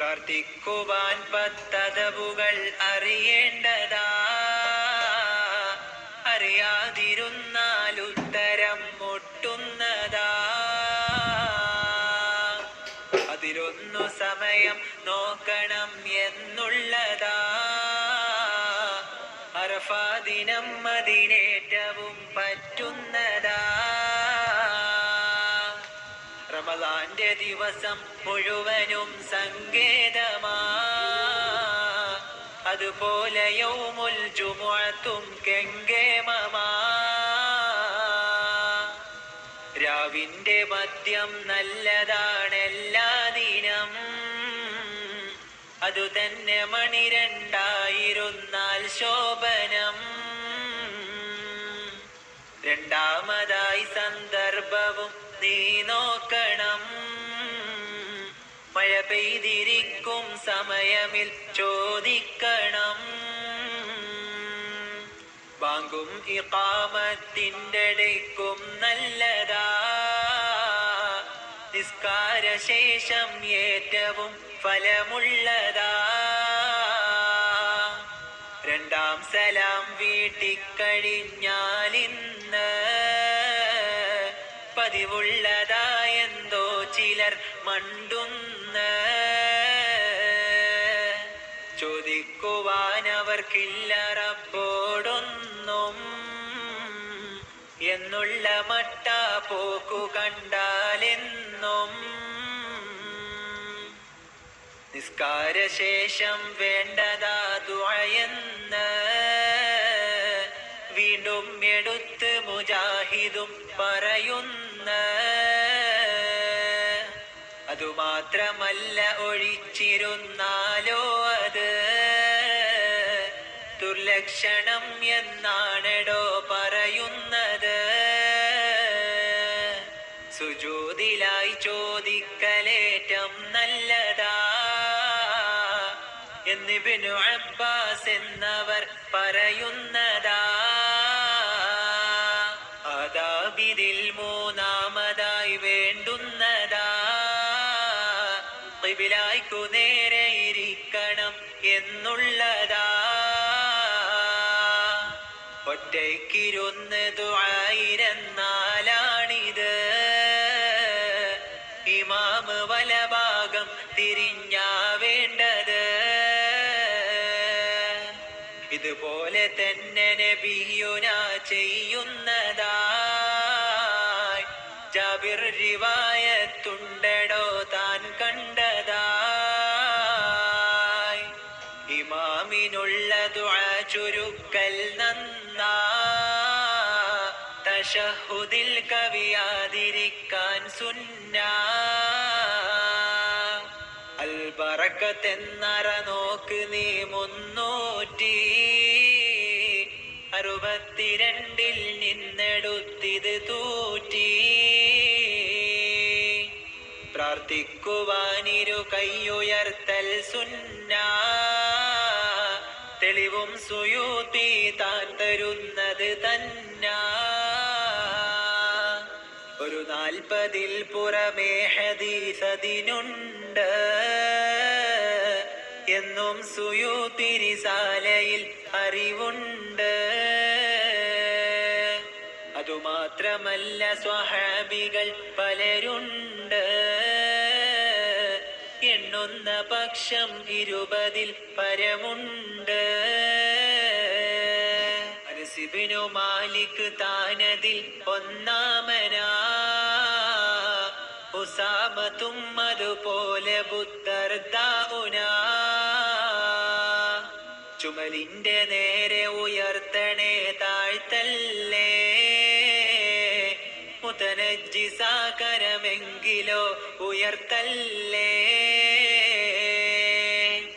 പ്രാർത്ഥിക്കുവാൻ പത്തതവുകൾ അറിയേണ്ടതാ, അറിയാതിരുന്നാൽ ഉത്തരം മുട്ടുന്നതാ. അതിലൊന്നു സമയം നോക്കണം എന്നുള്ളതാ, അറഫാ ദിനം അതിനേറ്റവും പറ്റുന്നതാ. റമളാന്റെ ദിവസം മുഴുവനും സങ്കേതമാ, അതുപോലെ യൗമുൽ ജുമുഅത്തും കെങ്കേമമാ. രാവിന്റെ മദ്യം നല്ലതാണെല്ലാ ദിനം, അതുതന്നെ മണിരണ്ടായിരുന്നാൽ ശോഭനം. രണ്ടാമതായി സന്ദർഭവും നീ നോക്കണം, മഴ പെയ്തിരിക്കും സമയമിൽ ചോദിക്കണം. ബാങ്കും ഇഖാമത്തിന്റെ ഇടയ്ക്കും നല്ലതാ, നിസ്കാരശേഷം ഏറ്റവും ഫലമുള്ളതാ. രണ്ടാം സലാം വീട്ടിക്കഴിഞ്ഞാലിന്ന് പതിവുള്ളതായെന്തോ ചിലർ മണ്ടുന്ന, ചോദിക്കുവാനവർക്കില്ല റബ്ബോടൊന്നും എന്നുള്ള മട്ടാ പോക്കു കണ്ടാലെന്നും. നിസ്കാരശേഷം വേണ്ടതാ ദുആയെന്ന് വീണ്ടും എടുത്ത് മുജാഹിദും പറയുന്ന, അതുമാത്രമല്ല ഒഴിച്ചിരുന്നാലോ അത് ദുർലക്ഷണം എന്നാണെടോ പറയുന്നത്. സുജൂദിലായി ചോദിക്കലേറ്റം നല്ലതാ എന്ന് ഇബ്നു അബ്ബാസ് എന്നവർ പറയുന്നതാ. ആദാബിദിൽ മൂന്നാമതായി വേണ്ടുന്നതാ, ഖിബിലയ്ക്കു നേരെ ഇരിക്കണം എന്നുള്ളതാ. ഒറ്റയ്ക്കിരുന്ന് ദുആയിരുന്നാലാണിത്, ഇമാമ് വലഭാഗം തിരിഞ്ഞാ വേണ്ടത്. ഇതുപോലെ തന്നെ നബിയുനാ ചെയ്യുന്നതായി ജാബിർ റിവായത്തുണ്ടടോ താൻ കണ്ടതായി. ഇമാമിനുള്ള ദുആ ചുരുക്കൽ നന്നാ, തശഹുദിൽ കവിയാതിരിക്കാൻ സുന്നാ. അൽബറക്കത്തെന്നറ നോക്ക് നീ 362 നിന്നെടുത്തിത് തൂറ്റി. പ്രാർത്ഥിക്കുവാനിരു കൈയുയർത്തൽ സുന്നാ, തെളിവും സുയൂത്തി താൻ തരുന്നത് തന്നാ. ഒരു 40 പുറമേ ഹദീസ് അതിനുണ്ട് എന്നും സുയൂത്തി റിസാലയിൽ അറിവുണ്ട്. അതുമാത്രമല്ല സ്വഹാബികൾ പലരുണ്ട്, എണ്ണുന്ന പക്ഷം 20 പരമുണ്ട്. അനസ് ഇബ്നു മാലിക് താനതിൽ ഒന്നാമനാ, ഉസാമത്തും അതുപോലെ ബുദ്ദർദാഉനാ. ചുമലിന്റെ നേരെ ഉയർത്തണേ താഴ്ത്തല്ലേ, മുതനജ്ജിസാകരമെങ്കിലോ ഉയർത്തല്ലേ.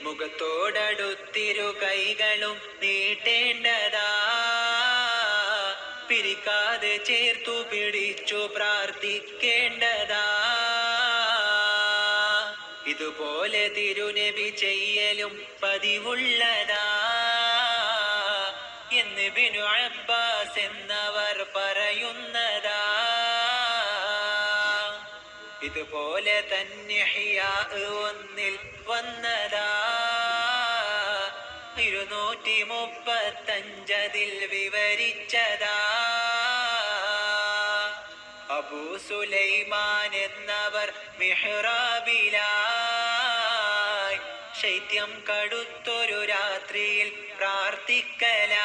മുഖത്തോടടുത്തിരു കൈകളും നീട്ടേണ്ടതാ, പിരിക്കാതെ ചേർത്തു പിടിച്ചു പ്രാർത്ഥിക്കേണ്ടതാ. ഇതുപോലെ തിരുനബി ചെയ്യലും പതിവുള്ളതാ എന്ന് ഇബ്നു അബ്ബാസ് എന്നവർ പറയുന്നതാ. ഇതുപോലെ തന്നെ ഹിയാ ഒന്നിൽ വന്നതാ 235 വിവരിച്ചതാ. അബൂ സുലൈമാൻ എന്നവർ മിഹ്റാബിലായി ശൈത്യം കടുത്തൊരു രാത്രിയിൽ പ്രാർത്ഥിക്കലായി.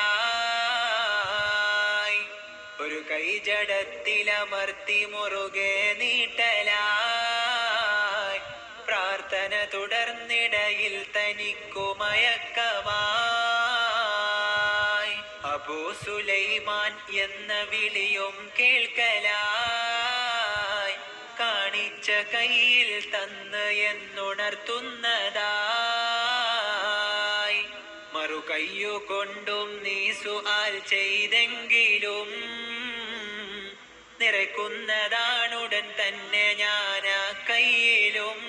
ഒരു കൈ ജഡത്തിലമർത്തി മുറുകെ നീട്ടലായി. പ്രാർത്ഥന തുടർന്നിടയിൽ തനിക്കു മയക്കമായി. അബൂ സുലൈമാൻ എന്ന വിളിയും കേൾക്കലായി. കാണിച്ച കയ്യിൽ തന്ന് എന്നുണർത്തുന്നതായി. മറുകയ്യു കൊണ്ടും നീ സുആൽ ചെയ്തെങ്കിലും നിറയ്ക്കുന്നതാണുടൻ തന്നെ ഞാനാ കയ്യിലും.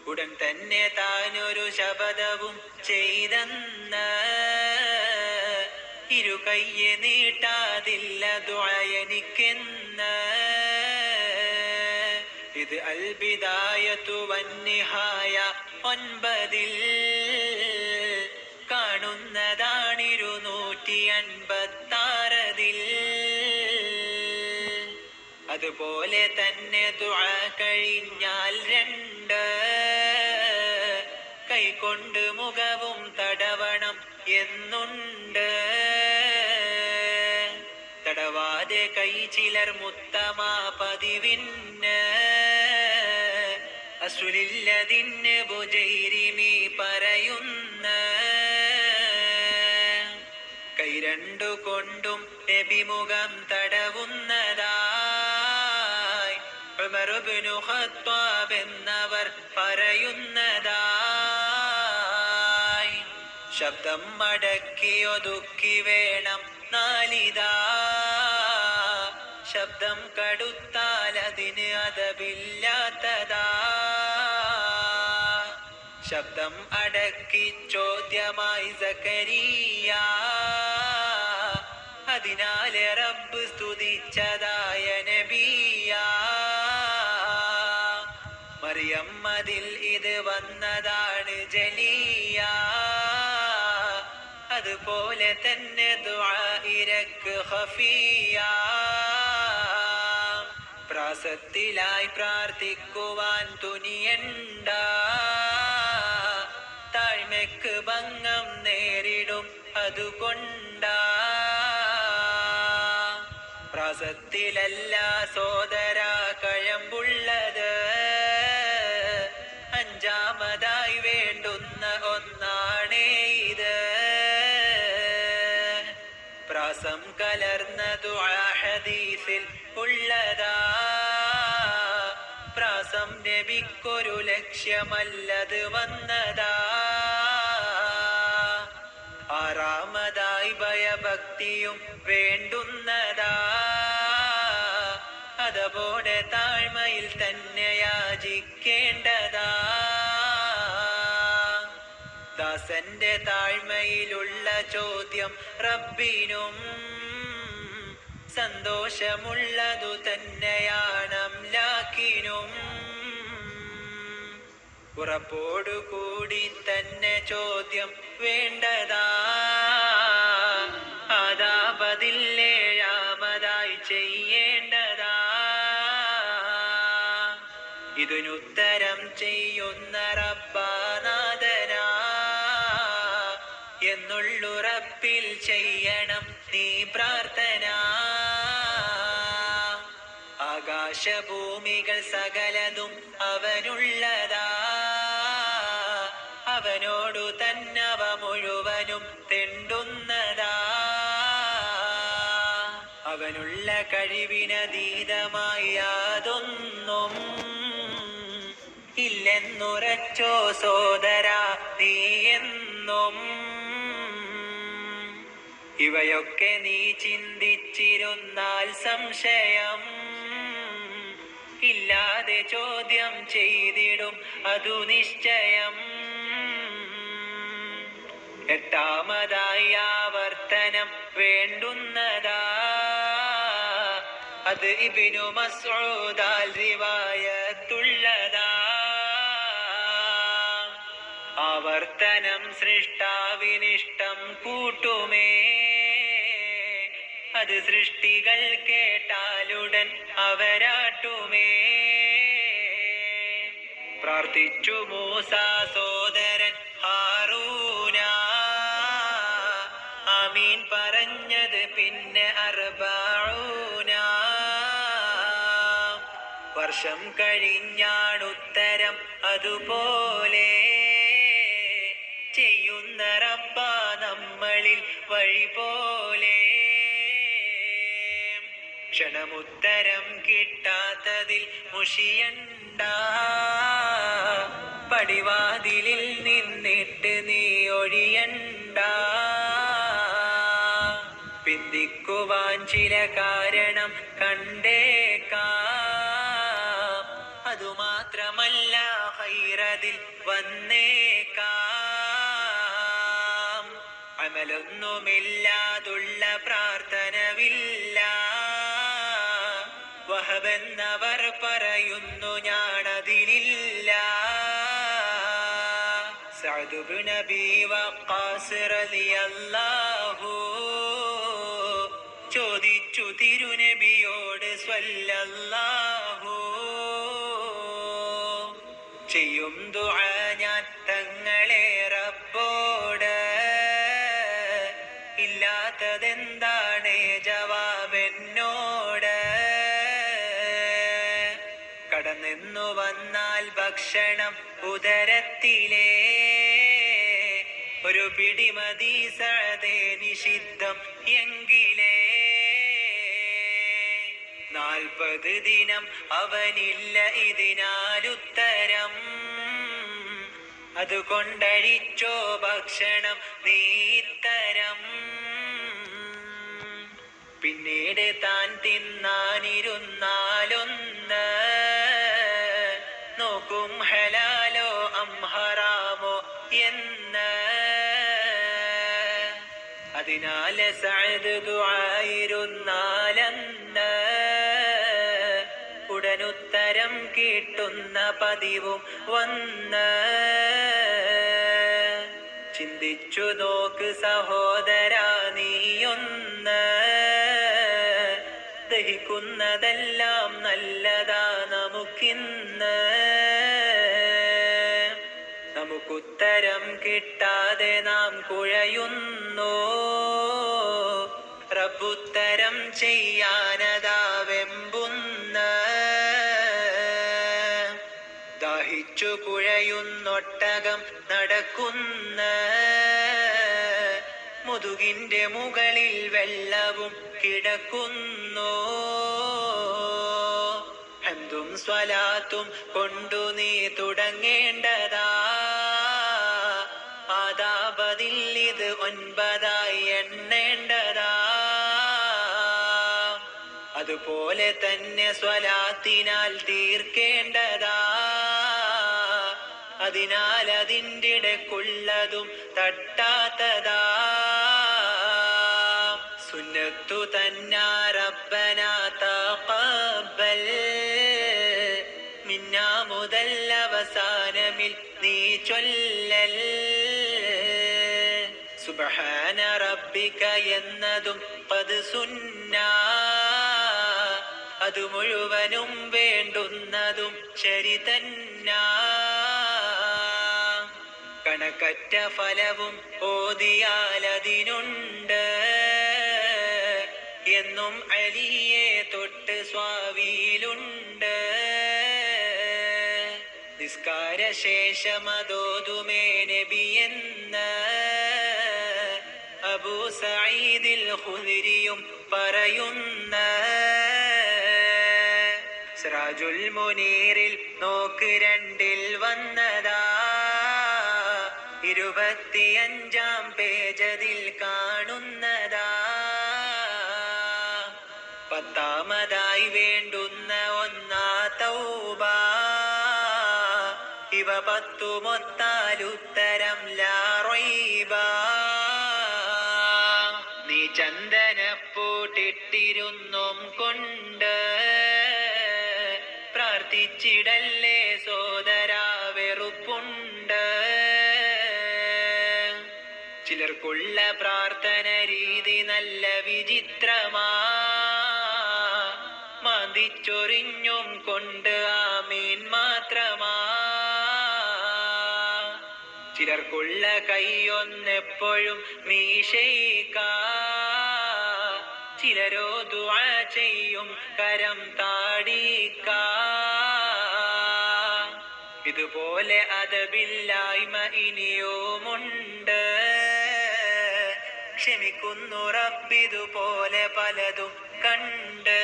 ഉടൻ തന്നെ താനൊരു ശപഥവും ചെയ്തെന്ന് ഇരു കയ്യെ നീട്ടാതില്ല ദുആയെനിക്കെന്ന്. ഇത് അൽ ബിദായത്തു വന്നിഹായ 9 കാണുന്നതാണ് 256. അതുപോലെ തന്നെ ദുആ കഴിഞ്ഞാൽ 2 കൈകൊണ്ട് മുഖവും തടവണം എന്നുണ്ട്. തടവാതെ കൈ ചിലർ മുത്തമാ പതിവിന് അസുലില്ലതിന് ബുജൈരിമി പറയുന്ന. കൈ 2 കൊണ്ടും നബിമുഖം തടവുന്നതായി ഉമർ ഇബ്നു ഖത്താബ് എന്നവർ പറയുന്നതായി. ശബ്ദം അടക്കി ഒതുക്കി വേണം നാലിതാ. ശബ്ദം കടുത്താൽ അതിന് അദബില്ലാത്തതാ. ശബ്ദം അടക്കി ചോദ്യമായി സക്കരിയ. അതിനാലെ റബ്ബ് സ്തുതിച്ചതായ നബിയ. മറിയം അതിൽ ഇത് വന്നതാണ് ജലിയ. അതുപോലെ തന്നെ ദുആ ഇരക്ക് ഖഫിയ. പ്രാസത്തിലായി പ്രാർത്ഥിക്കുവാൻ തുനിയണ്ട. താഴ്മയ്ക്ക് ഭംഗം നേരിടും അതുകൊണ്ട. പ്രാസത്തിലല്ല സോദര കഴമ്പുള്ളത്. അഞ്ചാമതായി വേണ്ടുന്ന ഒന്നാണേ ഇത്. പ്രാസം കലർന്ന ദുആ ഹദീസിൽ ഉള്ളതാ. പ്രാസം നബിക്കൊരു ലക്ഷ്യമല്ലത് വന്നതാ. ആറാമതായി ഭയഭക്തിയും വേണ്ടുന്നതാ. അതപോടെ താഴ്മയിൽ തന്നെ യാചിക്കേണ്ടതാ. ദാസന്റെ താഴ്മയിലുള്ള ചോദ്യം റബ്ബിനും സന്തോഷമുള്ളതു തന്നെയാണ് അംലാക്കിനും. ഉറപ്പോടുകൂടി തന്നെ ചോദ്യം വേണ്ടതാ. അതാപതിൽ 7-ാമതായി ചെയ്യേണ്ടതാ. ഇതിനുത്തരം ചെയ്യുന്ന റബ്ബാനാഥനാ എന്നുള്ളുറപ്പിൽ ചെയ്യണം നീ പ്രാർത്ഥന. ആകാശഭൂമികൾ സകലതും അവനുള്ളതാ. അവനോടു തന്നവ മുഴുവനും തെണ്ടുന്നതാ. അവനുള്ള കഴിവിനതീതമായി യാതൊന്നും ഇല്ലെന്നുറച്ചോ സോദരാ നീ എന്നും. ഇവയൊക്കെ നീ ചിന്തിച്ചിരുന്നാൽ സംശയം ഇല്ലാതെ ചോദ്യം ചെയ്തിടും അതു നിശ്ചയം. 8-ാമതായി ആവർത്തനം വേണ്ടുന്നതാ. അത് ഇബ്നു മസ്ഊദാൽ റിവായത്തുള്ളതാ. ആവർത്തനം സൃഷ്ടാവിനിഷ്ടം കൂട്ടുമേ, അത് സൃഷ്ടികൾ കേട്ടാലുടൻ അവരാട്ടുമേ. പ്രാർത്ഥിച്ചു മൂസ സോദരൻ ഹാറൂന, ആമീൻ പറഞ്ഞത് പിന്നെ അർബഊന. വർഷം കഴിഞ്ഞാണുത്തരം അതുപോലെ ചെയ്യുന്ന റബ്ബ നമ്മളിൽ വഴി പോലെ. ക്ഷണമുത്തരം കിട്ടാത്തതിൽ മുഷിയണ്ട, പടിവാതിലിൽ നിന്നിട്ട് നീ ഒഴിയണ്ട. പിന്തിക്കുവാൻ ചില കാരണം കണ്ടേക്കാം, അതുമാത്രമല്ല ഹൈറതിൽ വന്നേക്കാം. അമലൊന്നുമില്ലാതുള്ള പ്രാർത്ഥനവില്ല, വഹബെന്നവർ പറയുന്നു ഞാനതിലില്ല. സഅദ് ഇബ്നു അബീ വഖാസ് റളിയല്ലാഹു ചോദിച്ചു തിരുനബിയോട് സ്വല്ലല്ലാഹു, ചെയ്യും ദുആ ഞാൻ തങ്ങളെ റബ്ബോട്, ഇല്ലാത്തതെന്താണ് ജവാബെന്നോട്. കടന്നു വന്നാൽ ഭക്ഷണം ഉദരത്തിലേ, ഒരു പിടിമതി സഅദേ നിഷിദ്ധം എങ്കിലേ. 40 ദിനം അവനില്ല ഇതിനാലുത്തരം, അതുകൊണ്ടഴിച്ചോ ഭക്ഷണം നീത്തരം. പിന്നീട് താൻ തിന്നാനിരുന്നാലൊന്ന് നോക്കും ഹലാലോ ഹറാമോ എന്ന്. അതിനാൽ സഅദ് ദുആയിരുന്നാലെന്ന് ഉടനുത്തരം കിട്ടുന്ന പതിവും വന്ന്. ചിന്തിച്ചു നോക്ക് സഹോദരാ നീയൊന്ന്, ദഹിക്കുന്നതെല്ലാം നല്ലതാ നമുക്കിന്ന്. നമുക്കുത്തരം കിട്ടാതെ നാം കുഴയുന്നു, റബ്ബുത്തരം ചെയ്യാനതാ വെമ്പുന്ന്. ദാഹിച്ചു കുഴയുന്നൊട്ടകം നടക്കുന്ന, മുതുകിന്റെ മുകളിൽ വെള്ളവും കിടക്കുന്നു. ഹംദും സ്വലാത്തും കൊണ്ടു നീ തുടങ്ങേണ്ടതാ, ആദാബതിൽ ഇത് 9 എണ്ണേണ്ടതാ. അതുപോലെ തന്നെ സ്വലാത്തിനാൽ തീർക്കേണ്ടതാ, അതിനാൽ അതിൻ്റെ ഇടക്കുള്ളതും തട്ടാത്തതാ. സുന്നത്തു തന്നാ റബ്ബനാ തഖബ്ബൽ, മിന്നാ മുതൽ അവസാനമിൽ നീ ചൊല്ലൽ. സുബ്ഹാന റബ്ബിക എന്നതും ഖദ് സുന്നാ, അത് മുഴുവനും വേണ്ടുന്നതും ശരി തന്നാ. കണക്കറ്റ ഫലവും ഓതിയാലതിനുണ്ട്, എന്നും അലിയെ തൊട്ട് സ്വാവിയിലുണ്ട്. നിസ്കാര ശേഷമതോതുമേ നബിയെന്ന് അബൂ സഈദിൽ ഖുദ്രിയും പറയുന്ന. സിറാജുൽ മുനീറിൽ നോക്ക് 2 വന്നതാ, 25 പേജതിൽ കാണുന്നതാ. 10 വേണ്ടുന്ന ഒന്നാ തൗബ, ഇവ 10 മൊത്താലുത്തരം ലാ റൈബ. നീ ചന്ദനപ്പൂട്ടിട്ടിരുന്നും കൊണ്ട് ചിലർക്കുള്ള പ്രാർത്ഥന രീതി നല്ല വിചിത്രമാ, മതിച്ചൊറിഞ്ഞും കൊണ്ട് ആമീൻ മാത്രമാ. ചിലർക്കുള്ള കൈയൊന്നെപ്പോഴും മീശയിക്കാ, ചിലരോ ദുആ ചെയ്യും കരം താടിക്കാ. ഇതുപോലെ അദബില്ലായ്മ ഇനിയുമുണ്ട്, ക്ഷമിക്കുന്നു റബ്ബിതുപോലെ പലതും കണ്ട്.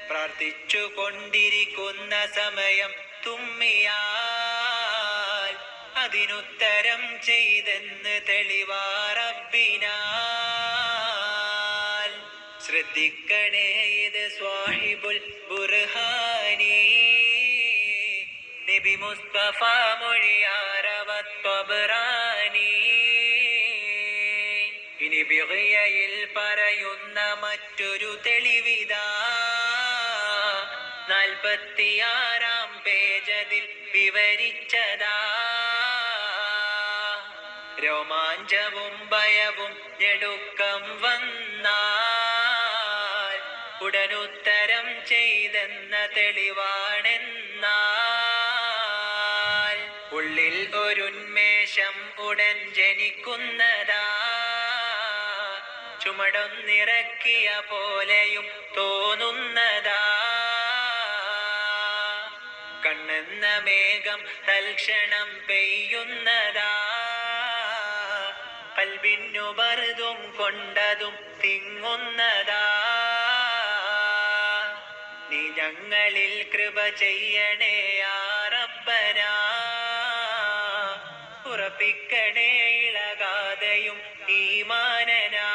പ്രാർത്ഥിച്ചു കൊണ്ടിരിക്കുന്ന സമയം തുമ്മിയാൽ അതിനുത്തരം ചെയ്തെന്ന് തെളിവാ റബ്ബിനാൽ. ശ്രദ്ധിക്കണേ ഇത് സ്വാഹിബുൽ ബുർഹാനി, നബി മുസ്തഫ മൊഴിയാറവത്വബ്രാനി. ഇനി ബിഗ്യയിൽ പറയുന്ന മറ്റൊരു തെളിവിതാ, 46-ാം പേജതിൽ വിവരിച്ചതാ. രോമാഞ്ചവും ഭയവും ഞെടുക്കം വന്നാൽ ഉടനുത്തരം ചെയ്തെന്ന തെളിവാണെന്നാൽ. ഉള്ളിൽ ഒരുന്മേഷം ഉടൻ ജനിക്കുന്നതാ, ചുമടൊന്നിറക്കിയ പോലെയും തോന്നുന്നതാ. കണ്ണെന്ന മേഘം തൽക്ഷണം പെയ്യുന്നതാ, കൽബിന്നു ബർദും കൊണ്ടതും തിങ്ങുന്നതാ. നീ ഞങ്ങളിൽ കൃപ ചെയ്യണേ യാ റബ്ബനാ, ഉറപ്പിക്കണേ ഇളകാതെയും ഈമാനനാ.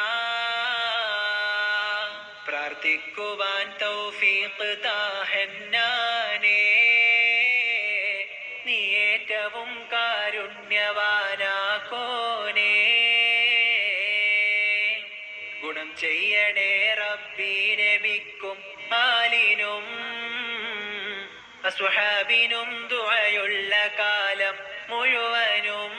പ്രാർത്ഥിക്കുവാൻ തൗഫീഖ് താഹന്നാനേ, നീ ഏറ്റവും കാരുണ്യവാനാകോനേ. ഗുണം ചെയ്യണേ റബ്ബി നബിക്കും ആലിനും അസ്വഹാബിനും ദുആയുള്ള കാലം മുഴുവനും.